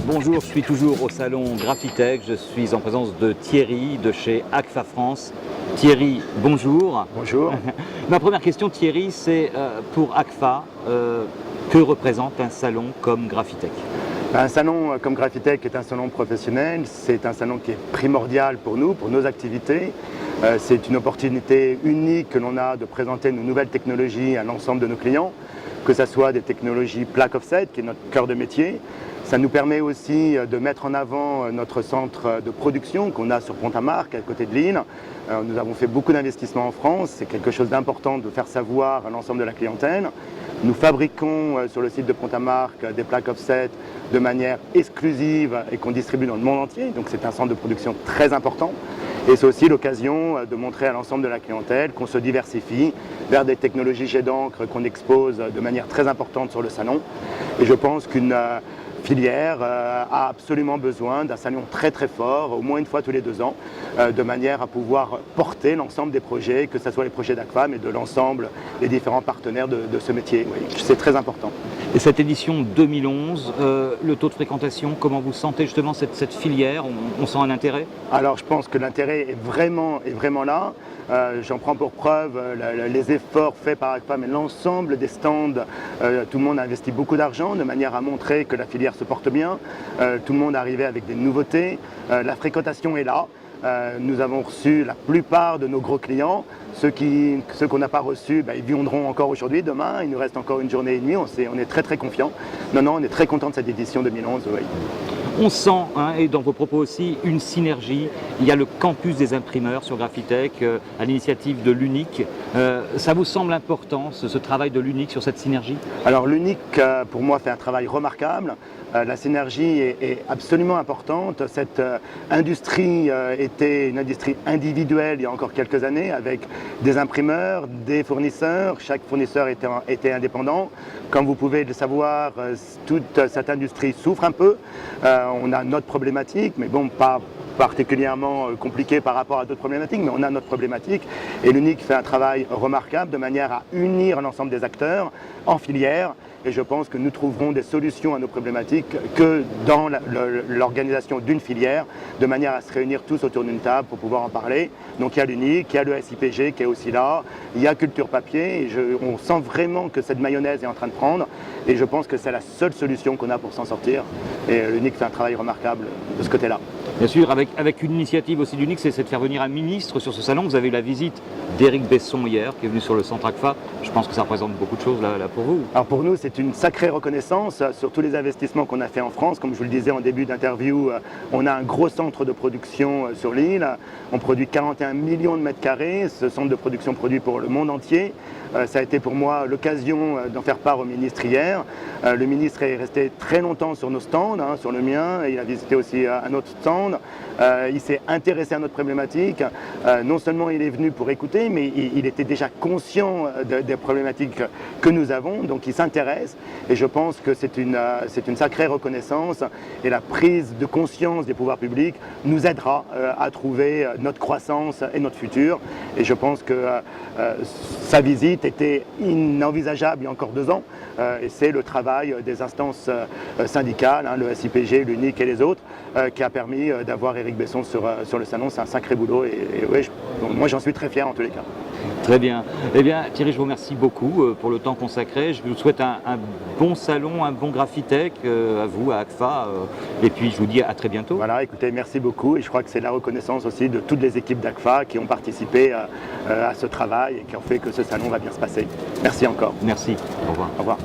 Bonjour, je suis toujours au salon Graphitech, je suis en présence de Thierry de chez Agfa France. Thierry, bonjour. Bonjour. Ma première question, Thierry, c'est pour Agfa, que représente un salon comme Graphitech? Un salon comme Graphitech est un salon professionnel, c'est un salon qui est primordial pour nous, pour nos activités. C'est une opportunité unique que l'on a de présenter nos nouvelles technologies à l'ensemble de nos clients, que ce soit des technologies plaque offset, qui est notre cœur de métier. Ça nous permet aussi de mettre en avant notre centre de production qu'on a sur Pont-à-Marc, à côté de Lille. Nous avons fait beaucoup d'investissements en France, c'est quelque chose d'important de faire savoir à l'ensemble de la clientèle. Nous fabriquons sur le site de Pont-à-Marc des plaques offset de manière exclusive et qu'on distribue dans le monde entier, donc c'est un centre de production très important. Et c'est aussi l'occasion de montrer à l'ensemble de la clientèle qu'on se diversifie vers des technologies jet d'encre qu'on expose de manière très importante sur le salon. Et je pense qu'une filière a absolument besoin d'un salon très très fort, au moins une fois tous les 2 ans, de manière à pouvoir porter l'ensemble des projets, que ce soit les projets d'Agfa, mais de l'ensemble des différents partenaires de ce métier. Oui, c'est très important. Et cette édition 2011, le taux de fréquentation, comment vous sentez justement cette filière? On sent un intérêt? Alors je pense que l'intérêt est vraiment là. J'en prends pour preuve les efforts faits par Agfa, mais l'ensemble des stands, tout le monde a investi beaucoup d'argent de manière à montrer que la filière se porte bien. Tout le monde est arrivé avec des nouveautés. La fréquentation est là. Nous avons reçu la plupart de nos gros clients. Ceux qu'on n'a pas reçus, ils viendront encore aujourd'hui, demain. Il nous reste encore une journée et demie. On est très très confiants. Non, on est très content de cette édition 2011. Oui. On sent, et dans vos propos aussi, une synergie. Il y a le campus des imprimeurs sur Graphitech, à l'initiative de l'Unic. Ça vous semble important, ce travail de l'Unic sur cette synergie? Alors l'Unic, pour moi, fait un travail remarquable. La synergie est absolument importante. Cette industrie était une industrie individuelle il y a encore quelques années, avec des imprimeurs, des fournisseurs. Chaque fournisseur était indépendant. Comme vous pouvez le savoir, toute cette industrie souffre un peu. On a notre problématique, mais bon, pas particulièrement compliqué par rapport à d'autres problématiques, mais on a notre problématique. Et l'Unic fait un travail remarquable de manière à unir l'ensemble des acteurs en filière. Et je pense que nous trouverons des solutions à nos problématiques que dans l'organisation d'une filière, de manière à se réunir tous autour d'une table pour pouvoir en parler. Donc il y a l'Unic, il y a le SIPG qui est aussi là, il y a Culture Papier, et on sent vraiment que cette mayonnaise est en train de prendre, et je pense que c'est la seule solution qu'on a pour s'en sortir. Et l'Unic fait un travail remarquable de ce côté-là. Bien sûr, avec une initiative aussi d'Unic, c'est de faire venir un ministre sur ce salon. Vous avez eu la visite d'Éric Besson hier, qui est venu sur le centre Agfa. Je pense que ça représente beaucoup de choses là pour vous. Alors pour nous, c'est une sacrée reconnaissance sur tous les investissements qu'on a fait en France. Comme je vous le disais en début d'interview, on a un gros centre de production sur l'île. On produit 41 millions de mètres carrés. Ce centre de production produit pour le monde entier. Ça a été pour moi l'occasion d'en faire part au ministre hier. Le ministre est resté très longtemps sur nos stands, sur le mien. Il a visité aussi un autre stand. Il s'est intéressé à notre problématique. Non seulement il est venu pour écouter, mais il était déjà conscient des problématiques que nous avons. Donc il s'intéresse. Et je pense que c'est une sacrée reconnaissance. Et la prise de conscience des pouvoirs publics nous aidera à trouver notre croissance et notre futur. Et je pense que sa visite était inenvisageable il y a encore 2 ans. Et c'est le travail des instances syndicales, le SIPG, l'Unic et les autres, qui a permis d'avoir Éric Besson sur le salon. C'est un sacré boulot et ouais, moi j'en suis très fier en tous les cas. Très bien. Eh bien Thierry, je vous remercie beaucoup pour le temps consacré. Je vous souhaite un bon salon, un bon Graphitech à vous, à Agfa. Et puis je vous dis à très bientôt. Voilà, écoutez, merci beaucoup. Et je crois que c'est la reconnaissance aussi de toutes les équipes d'Agfa qui ont participé à ce travail et qui ont fait que ce salon va bien se passer. Merci encore. Merci. Au revoir. Au revoir.